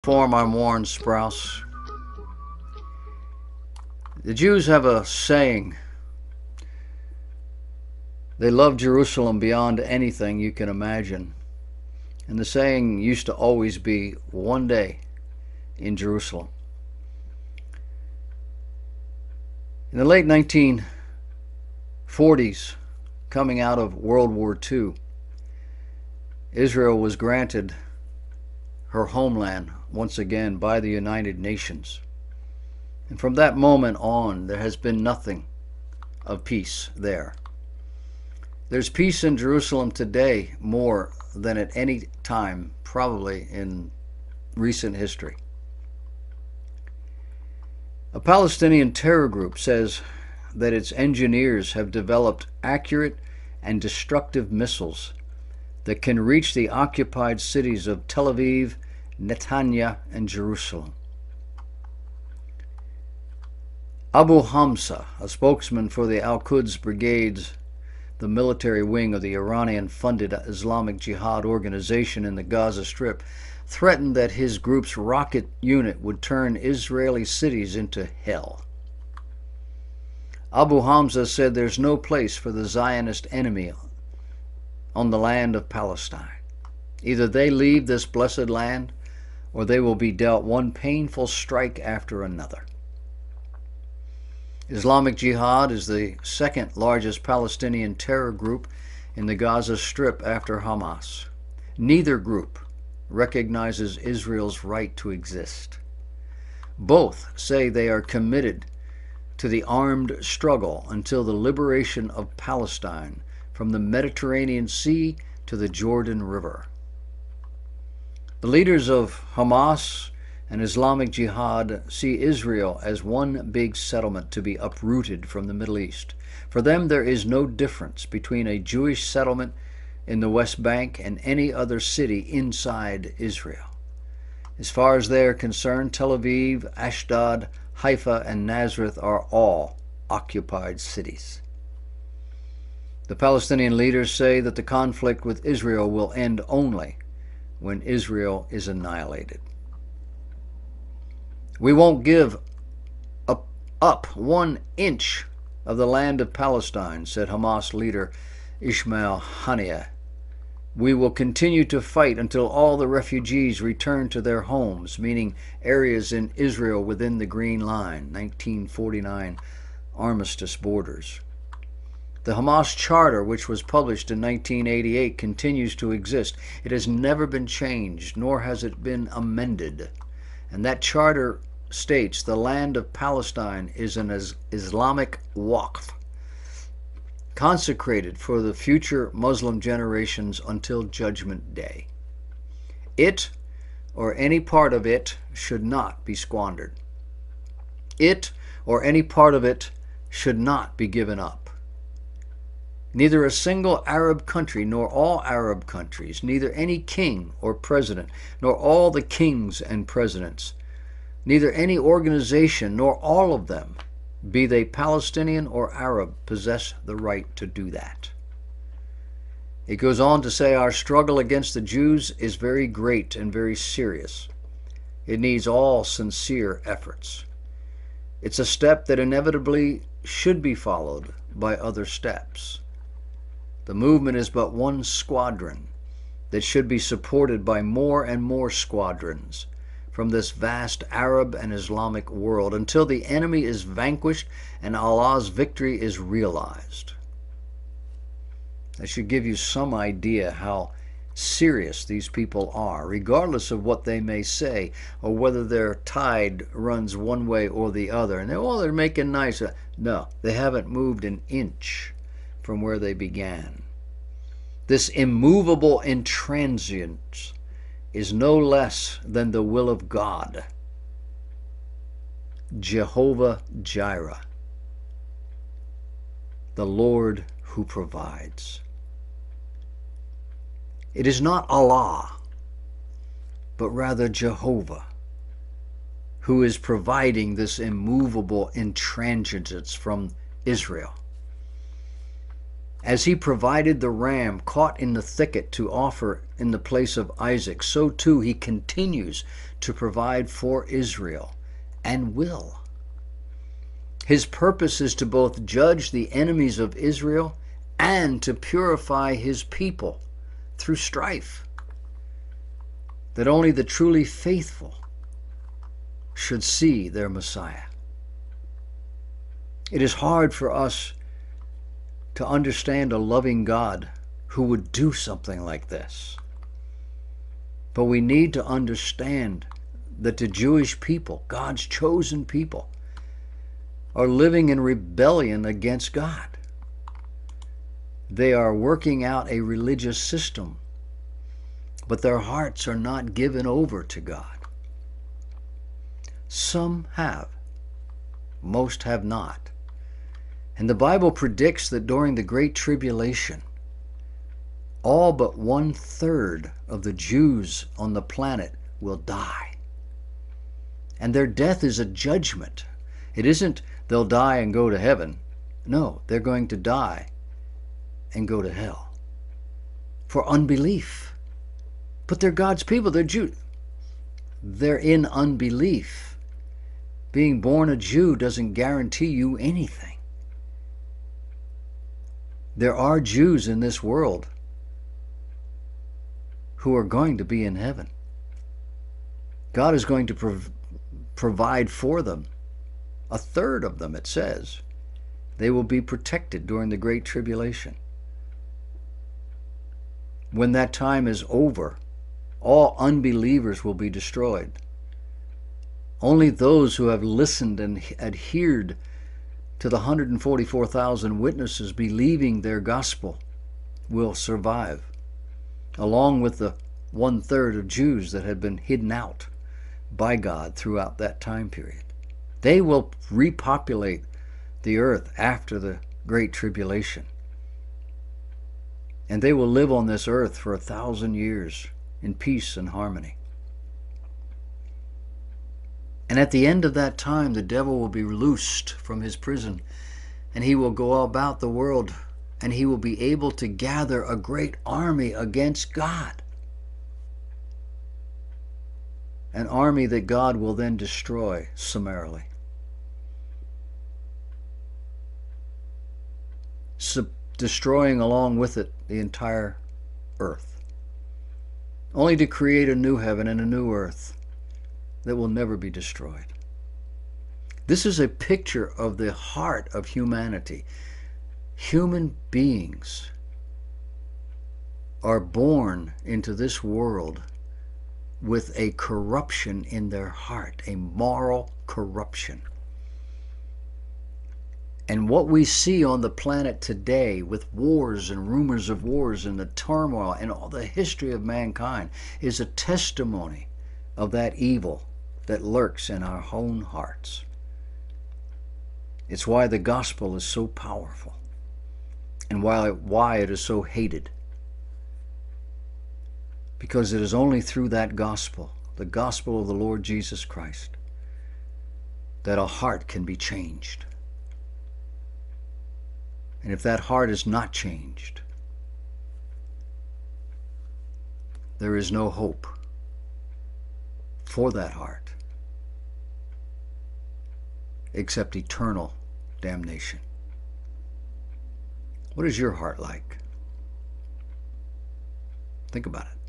Form, I'm Warren Sprouse. The Jews have a saying. They love Jerusalem beyond anything you can imagine. And the saying used to always be one day in Jerusalem. In the late 1940s, coming out of World War II, Israel was granted her homeland once again by the United Nations. And from that moment on, there has been nothing of peace there. There's peace in Jerusalem today more than at any time, probably in recent history. A Palestinian terror group says that its engineers have developed accurate and destructive missiles that can reach the occupied cities of Tel Aviv, Netanya, and Jerusalem. Abu Hamza, a spokesman for the Al-Quds Brigades, the military wing of the Iranian-funded Islamic Jihad organization in the Gaza Strip, threatened that his group's rocket unit would turn Israeli cities into hell. Abu Hamza said there's no place for the Zionist enemy on the land of Palestine. Either they leave this blessed land, or they will be dealt one painful strike after another. Islamic Jihad is the second largest Palestinian terror group in the Gaza Strip after Hamas. Neither group recognizes Israel's right to exist. Both say they are committed to the armed struggle until the liberation of Palestine from the Mediterranean Sea to the Jordan River. The leaders of Hamas and Islamic Jihad see Israel as one big settlement to be uprooted from the Middle East. For them, there is no difference between a Jewish settlement in the West Bank and any other city inside Israel. As far as they are concerned, Tel Aviv, Ashdod, Haifa, and Nazareth are all occupied cities. The Palestinian leaders say that the conflict with Israel will end only when Israel is annihilated. We won't give up 1 inch of the land of Palestine, said Hamas leader Ismail Haniyeh. We will continue to fight until all the refugees return to their homes, meaning areas in Israel within the Green Line, 1949 armistice borders. The Hamas Charter, which was published in 1988, continues to exist. It has never been changed, nor has it been amended. And that charter states the land of Palestine is an Islamic waqf, consecrated for the future Muslim generations until Judgment Day. It, or any part of it, should not be squandered. It, or any part of it, should not be given up. Neither a single Arab country, nor all Arab countries, neither any king or president, nor all the kings and presidents, neither any organization, nor all of them, be they Palestinian or Arab, possess the right to do that. It goes on to say our struggle against the Jews is very great and very serious. It needs all sincere efforts. It's a step that inevitably should be followed by other steps. The movement is but one squadron that should be supported by more and more squadrons from this vast Arab and Islamic world until the enemy is vanquished and Allah's victory is realized. That should give you some idea how serious these people are, regardless of what they may say or whether their tide runs one way or the other. And they're making nice. No, they haven't moved an inch from where they began. This immovable intransience is no less than the will of God, Jehovah Jireh, the Lord who provides. It is not Allah, but rather Jehovah, who is providing this immovable intransigence from Israel. As he provided the ram caught in the thicket to offer in the place of Isaac, so too he continues to provide for Israel and will. His purpose is to both judge the enemies of Israel and to purify his people through strife, that only the truly faithful should see their Messiah. It is hard for us to understand a loving God who would do something like this. But we need to understand that the Jewish people, God's chosen people, are living in rebellion against God. They are working out a religious system, but their hearts are not given over to God. Some have, most have not. And the Bible predicts that during the Great Tribulation, all but 1/3 of the Jews on the planet will die. And their death is a judgment. It isn't they'll die and go to heaven. No, they're going to die and go to hell for unbelief. But they're God's people, they're Jews. They're in unbelief. Being born a Jew doesn't guarantee you anything. There are Jews in this world who are going to be in heaven. God is going to provide for them. 1/3 of them, it says, they will be protected during the Great Tribulation. When that time is over, all unbelievers will be destroyed. Only those who have listened and adhered to the 144,000 witnesses believing their gospel will survive, along with the 1/3 of Jews that had been hidden out by God throughout that time period. They will repopulate the earth after the Great Tribulation. And they will live on this earth for 1,000 years in peace and harmony. And at the end of that time, the devil will be loosed from his prison, and he will go about the world, and he will be able to gather a great army against God. An army that God will then destroy summarily. Destroying along with it the entire earth, only to create a new heaven and a new earth that will never be destroyed. This is a picture of the heart of humanity. Human beings are born into this world with a corruption in their heart, a moral corruption. And what we see on the planet today with wars and rumors of wars and the turmoil and all the history of mankind is a testimony of that evil that lurks in our own hearts. It's why the gospel is so powerful and why it is so hated. Because it is only through that gospel, the gospel of the Lord Jesus Christ, that a heart can be changed. And if that heart is not changed, there is no hope for that heart except eternal damnation. What is your heart like? Think about it.